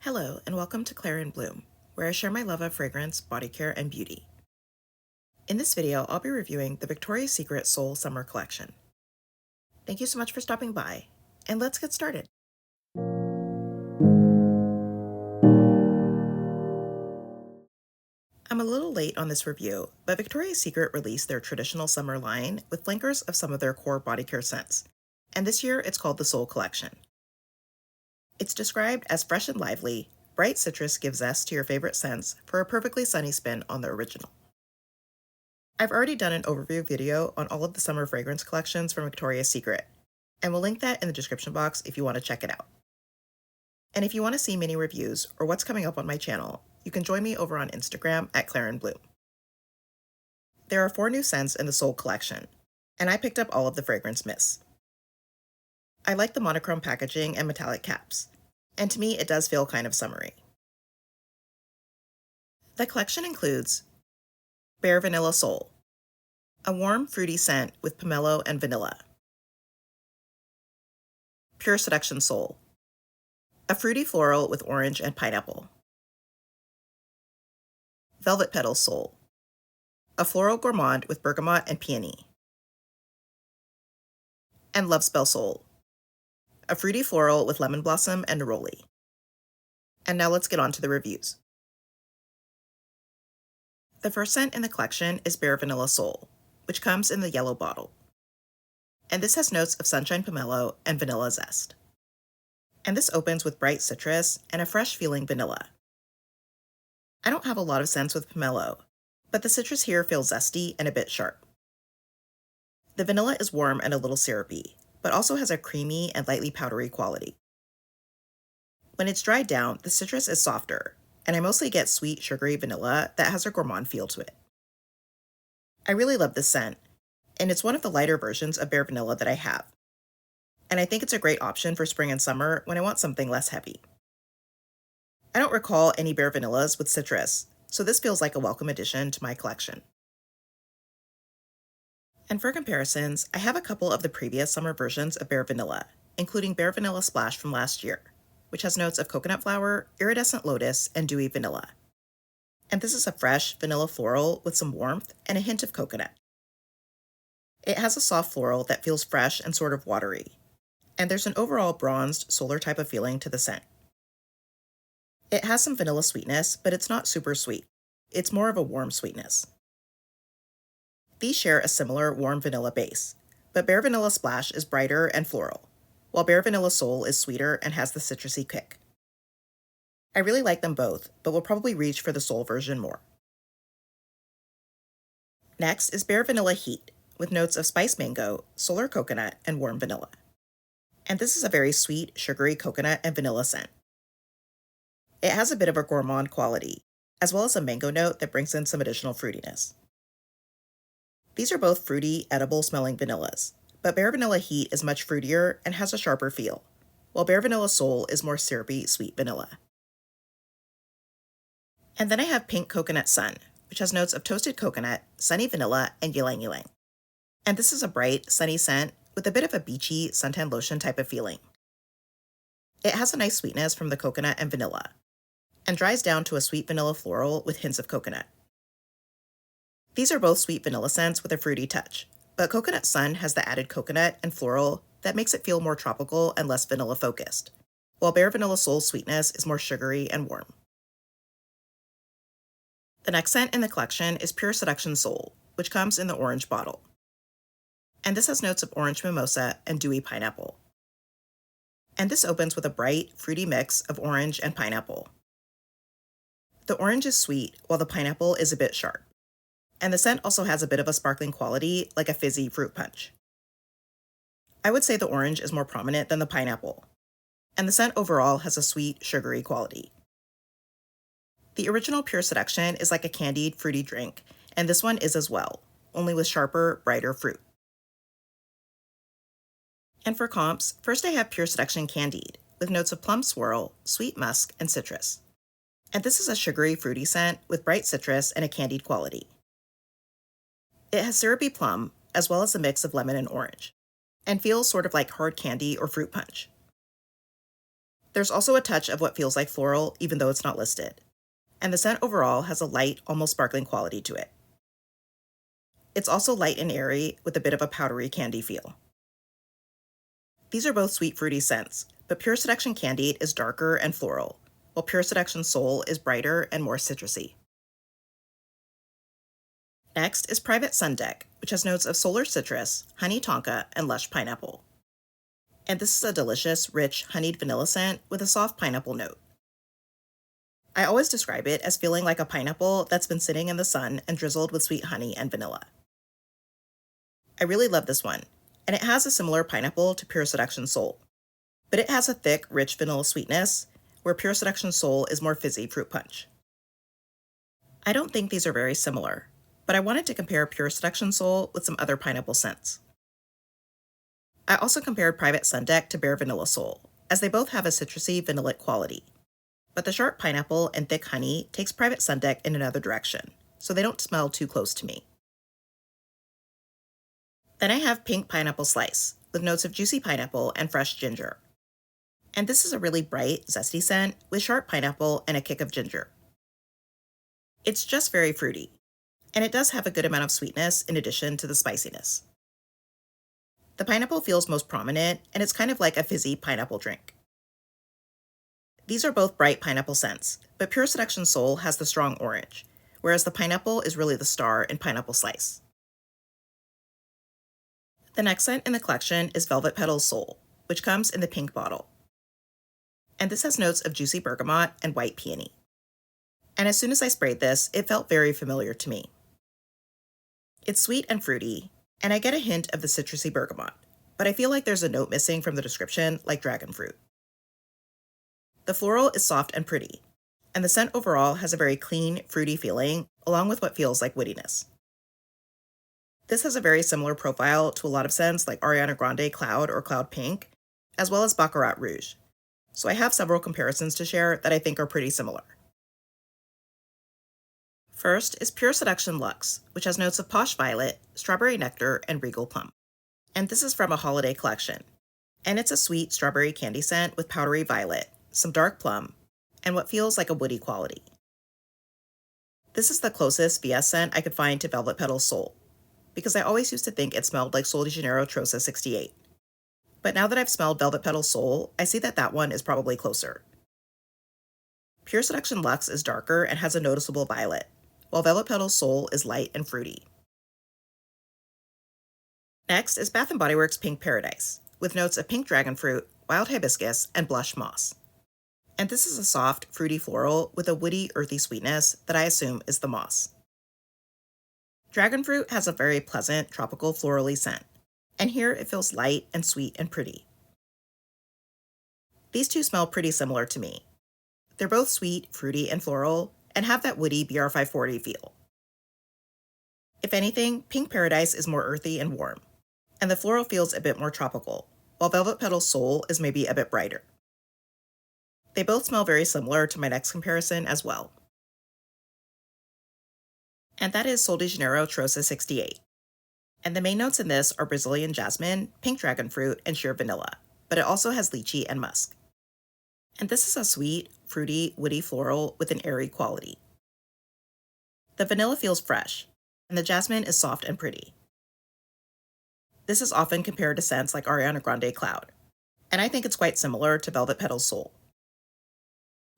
Hello, and welcome to Claire in Bloom, where I share my love of fragrance, body care, and beauty. In this video, I'll be reviewing the Victoria's Secret Sol Summer Collection. Thank you so much for stopping by, and let's get started. I'm a little late on this review, but Victoria's Secret released their traditional summer line with flankers of some of their core body care scents, and this year it's called the Sol Collection. It's described as fresh and lively, bright citrus gives zest to your favorite scents for a perfectly sunny spin on the original. I've already done an overview video on all of the summer fragrance collections from Victoria's Secret, and we'll link that in the description box if you want to check it out. And if you want to see mini reviews or what's coming up on my channel, you can join me over on Instagram at Claire in Bloom. There are 4 new scents in the Sol collection, and I picked up all of the fragrance mists. I like the monochrome packaging and metallic caps, and to me it does feel kind of summery. The collection includes Bare Vanilla Sol, a warm fruity scent with pomelo and vanilla. Pure Seduction Sol, a fruity floral with orange and pineapple. Velvet Petals Sol, a floral gourmand with bergamot and peony. And Love Spell Sol, a fruity floral with lemon blossom and neroli. And now let's get on to the reviews. The first scent in the collection is Bare Vanilla Sol, which comes in the yellow bottle. And this has notes of sunshine pomelo and vanilla zest. And this opens with bright citrus and a fresh feeling vanilla. I don't have a lot of scents with pomelo, but the citrus here feels zesty and a bit sharp. The vanilla is warm and a little syrupy, but also has a creamy and lightly powdery quality. When it's dried down, the citrus is softer, and I mostly get sweet, sugary vanilla that has a gourmand feel to it. I really love this scent, and it's one of the lighter versions of Bare Vanilla that I have. And I think it's a great option for spring and summer when I want something less heavy. I don't recall any Bare Vanillas with citrus, so this feels like a welcome addition to my collection. And for comparisons, I have a couple of the previous summer versions of Bare Vanilla, including Bare Vanilla Splash from last year, which has notes of coconut flower, iridescent lotus, and dewy vanilla. And this is a fresh vanilla floral with some warmth and a hint of coconut. It has a soft floral that feels fresh and sort of watery, and there's an overall bronzed, solar type of feeling to the scent. It has some vanilla sweetness, but it's not super sweet. It's more of a warm sweetness. These share a similar warm vanilla base, but Bare Vanilla Splash is brighter and floral, while Bare Vanilla Sol is sweeter and has the citrusy kick. I really like them both, but will probably reach for the Sol version more. Next is Bare Vanilla Heat, with notes of spiced mango, solar coconut, and warm vanilla. And this is a very sweet, sugary coconut and vanilla scent. It has a bit of a gourmand quality, as well as a mango note that brings in some additional fruitiness. These are both fruity, edible-smelling vanillas, but Bare Vanilla Heat is much fruitier and has a sharper feel, while Bare Vanilla Sol is more syrupy, sweet vanilla. And then I have Pink Coconut Sun, which has notes of toasted coconut, sunny vanilla, and ylang ylang. And this is a bright, sunny scent with a bit of a beachy, suntan lotion type of feeling. It has a nice sweetness from the coconut and vanilla, and dries down to a sweet vanilla floral with hints of coconut. These are both sweet vanilla scents with a fruity touch, but Coconut Sun has the added coconut and floral that makes it feel more tropical and less vanilla focused, while Bare Vanilla Sol's sweetness is more sugary and warm. The next scent in the collection is Pure Seduction Sol, which comes in the orange bottle. And this has notes of orange mimosa and dewy pineapple. And this opens with a bright, fruity mix of orange and pineapple. The orange is sweet, while the pineapple is a bit sharp. And the scent also has a bit of a sparkling quality, like a fizzy fruit punch. I would say the orange is more prominent than the pineapple, and the scent overall has a sweet, sugary quality. The original Pure Seduction is like a candied, fruity drink, and this one is as well, only with sharper, brighter fruit. And for comps, first I have Pure Seduction Candied, with notes of plum swirl, sweet musk, and citrus. And this is a sugary, fruity scent with bright citrus and a candied quality. It has syrupy plum, as well as a mix of lemon and orange, and feels sort of like hard candy or fruit punch. There's also a touch of what feels like floral, even though it's not listed. And the scent overall has a light, almost sparkling quality to it. It's also light and airy with a bit of a powdery candy feel. These are both sweet fruity scents, but Pure Seduction Candied is darker and floral, while Pure Seduction Sol is brighter and more citrusy. Next is Private Sundeck, which has notes of solar citrus, honey tonka, and lush pineapple. And this is a delicious, rich, honeyed vanilla scent with a soft pineapple note. I always describe it as feeling like a pineapple that's been sitting in the sun and drizzled with sweet honey and vanilla. I really love this one, and it has a similar pineapple to Pure Seduction Sol, but it has a thick, rich vanilla sweetness, where Pure Seduction Sol is more fizzy fruit punch. I don't think these are very similar, but I wanted to compare Pure Seduction Sol with some other pineapple scents. I also compared Private Sundeck to Bare Vanilla Sol, as they both have a citrusy vanillic quality. But the sharp pineapple and thick honey takes Private Sundeck in another direction, so they don't smell too close to me. Then I have Pink Pineapple Slice, with notes of juicy pineapple and fresh ginger. And this is a really bright, zesty scent with sharp pineapple and a kick of ginger. It's just very fruity, and it does have a good amount of sweetness in addition to the spiciness. The pineapple feels most prominent, and it's kind of like a fizzy pineapple drink. These are both bright pineapple scents, but Pure Seduction Sol has the strong orange, whereas the pineapple is really the star in Pineapple Slice. The next scent in the collection is Velvet Petals Sol, which comes in the pink bottle. And this has notes of juicy bergamot and white peony. And as soon as I sprayed this, it felt very familiar to me. It's sweet and fruity, and I get a hint of the citrusy bergamot, but I feel like there's a note missing from the description, like dragon fruit. The floral is soft and pretty, and the scent overall has a very clean, fruity feeling, along with what feels like woodiness. This has a very similar profile to a lot of scents like Ariana Grande Cloud or Cloud Pink, as well as Baccarat Rouge, so I have several comparisons to share that I think are pretty similar. First is Pure Seduction Luxe, which has notes of Posh Violet, Strawberry Nectar, and Regal Plum. And this is from a holiday collection, and it's a sweet strawberry candy scent with powdery violet, some dark plum, and what feels like a woody quality. This is the closest VS scent I could find to Velvet Petals Sol, because I always used to think it smelled like Sol de Janeiro Cheirosa 68. But now that I've smelled Velvet Petals Sol, I see that that one is probably closer. Pure Seduction Luxe is darker and has a noticeable violet, while Velvet Petals Sol is light and fruity. Next is Bath & Body Works Pink Paradise, with notes of pink dragon fruit, wild hibiscus, and blush moss. And this is a soft, fruity floral with a woody, earthy sweetness that I assume is the moss. Dragon fruit has a very pleasant, tropical florally scent, and here it feels light and sweet and pretty. These two smell pretty similar to me. They're both sweet, fruity, and floral, and have that woody BR540 feel. If anything, Pink Paradise is more earthy and warm, and the floral feels a bit more tropical, while Velvet Petals Sol is maybe a bit brighter. They both smell very similar to my next comparison as well. And that is Sol de Janeiro Cheirosa 68. And the main notes in this are Brazilian jasmine, pink dragon fruit, and sheer vanilla, but it also has lychee and musk. And this is a sweet, fruity, woody floral with an airy quality. The vanilla feels fresh, and the jasmine is soft and pretty. This is often compared to scents like Ariana Grande Cloud, and I think it's quite similar to Velvet Petals Sol.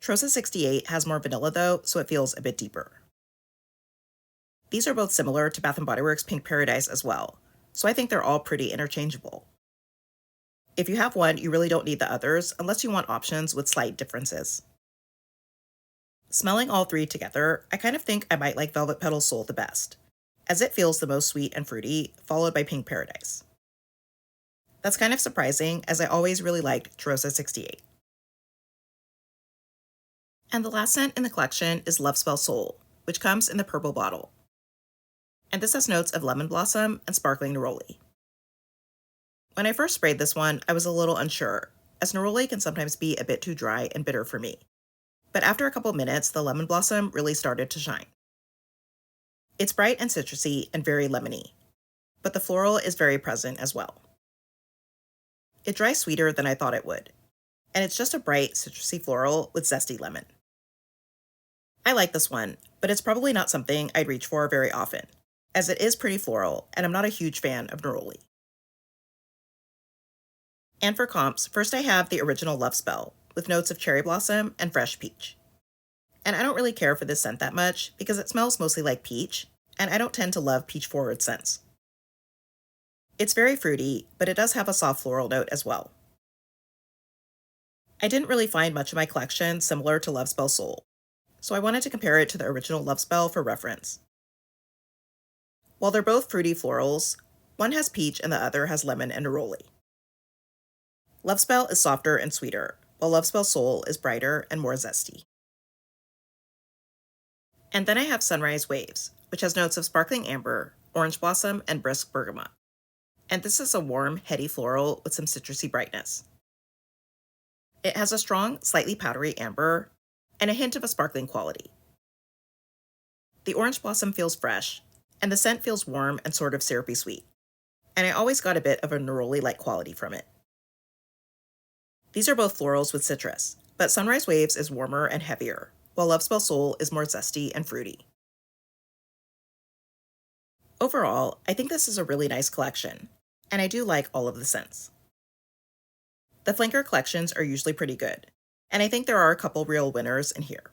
Cheirosa 68 has more vanilla though, so it feels a bit deeper. These are both similar to Bath & Body Works Pink Paradise as well, so I think they're all pretty interchangeable. If you have one, you really don't need the others unless you want options with slight differences. Smelling all three together, I kind of think I might like Velvet Petals Sol the best, as it feels the most sweet and fruity, followed by Pink Paradise. That's kind of surprising, as I always really liked Cheirosa 68. And the last scent in the collection is Love Spell Sol, which comes in the purple bottle. And this has notes of lemon blossom and sparkling neroli. When I first sprayed this one, I was a little unsure, as neroli can sometimes be a bit too dry and bitter for me. But after a couple minutes, the lemon blossom really started to shine. It's bright and citrusy and very lemony, but the floral is very present as well. It dries sweeter than I thought it would, and it's just a bright, citrusy floral with zesty lemon. I like this one, but it's probably not something I'd reach for very often, as it is pretty floral, and I'm not a huge fan of neroli. And for comps, first I have the original Love Spell, with notes of cherry blossom and fresh peach. And I don't really care for this scent that much, because it smells mostly like peach, and I don't tend to love peach-forward scents. It's very fruity, but it does have a soft floral note as well. I didn't really find much of my collection similar to Love Spell Sol, so I wanted to compare it to the original Love Spell for reference. While they're both fruity florals, one has peach and the other has lemon and neroli. Love Spell is softer and sweeter, while Love Spell Sol is brighter and more zesty. And then I have Sunrise Waves, which has notes of sparkling amber, orange blossom, and brisk bergamot. And this is a warm, heady floral with some citrusy brightness. It has a strong, slightly powdery amber, and a hint of a sparkling quality. The orange blossom feels fresh, and the scent feels warm and sort of syrupy sweet, and I always got a bit of a neroli-like quality from it. These are both florals with citrus, but Sunrise Waves is warmer and heavier, while Love Spell Sol is more zesty and fruity. Overall, I think this is a really nice collection, and I do like all of the scents. The flanker collections are usually pretty good, and I think there are a couple real winners in here.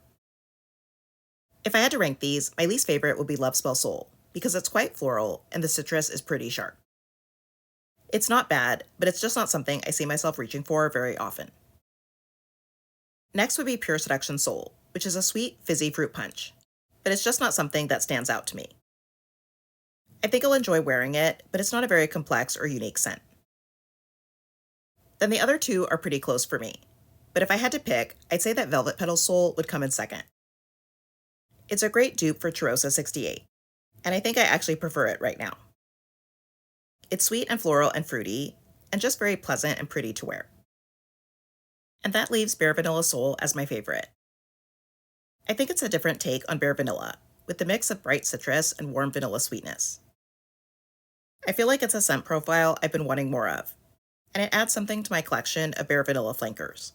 If I had to rank these, my least favorite would be Love Spell Sol, because it's quite floral and the citrus is pretty sharp. It's not bad, but it's just not something I see myself reaching for very often. Next would be Pure Seduction Sol, which is a sweet, fizzy fruit punch, but it's just not something that stands out to me. I think I'll enjoy wearing it, but it's not a very complex or unique scent. Then the other two are pretty close for me, but if I had to pick, I'd say that Velvet Petals Sol would come in second. It's a great dupe for Cheirosa 68, and I think I actually prefer it right now. It's sweet and floral and fruity, and just very pleasant and pretty to wear. And that leaves Bare Vanilla Sol as my favorite. I think it's a different take on Bare Vanilla, with the mix of bright citrus and warm vanilla sweetness. I feel like it's a scent profile I've been wanting more of, and it adds something to my collection of Bare Vanilla flankers.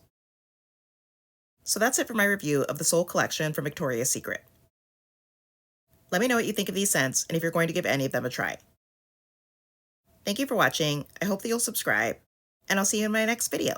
So that's it for my review of the Sol collection from Victoria's Secret. Let me know what you think of these scents and if you're going to give any of them a try. Thank you for watching, I hope that you'll subscribe, and I'll see you in my next video.